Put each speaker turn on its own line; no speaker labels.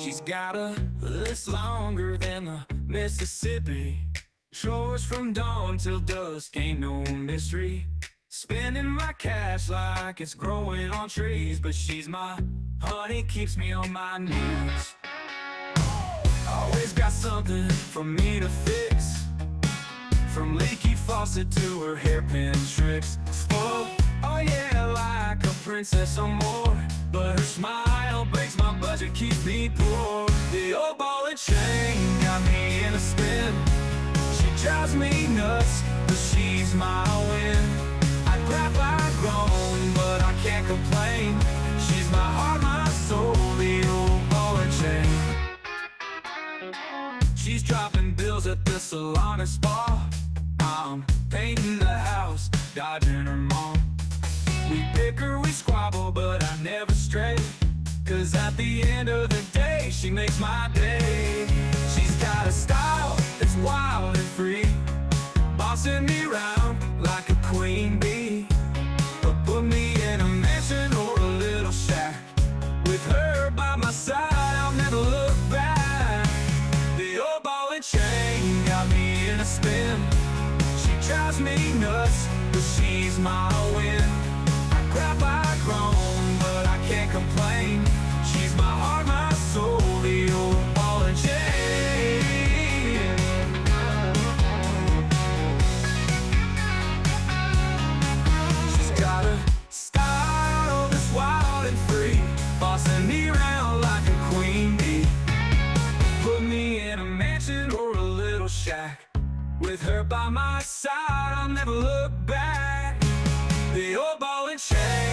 She's got a list longer than the Mississippi. Chores from dawn till dusk, ain't no mystery. Spending my cash like it's growing on trees. But she's my honey, keeps me on my knees. Always got something for me to fix, from leaky faucet to her hairpin tricks. Oh yeah, like a princess or more. But her smile breaks my budget, keeps me poor. The old ball and chain got me in a spin. She drives me nuts, but she's my win. I grab like grown, but I can't complain. She's my heart, my soul, the old ball and chain. She's dropping bills at the salon and spa. I'm painting the house, dodging her mom. We bicker, we squabble, but I never stray, 'cause at the end of the day, she makes my day. She's got a style that's wild and free, bossing me around like a queen bee. But put me in a mansion or a little shack, with her by my side, I'll never look back. The old ball and chain got me in a spin. She drives me nuts, but she's my win. I grab like grown, but I can't complain. She's my heart, my soul, the old ball and chain. She's got a style that's wild and free, bossing me around like a queen bee. Put me in a mansion or a little shack, with her by my side, I'll never look back. The old ball and chain.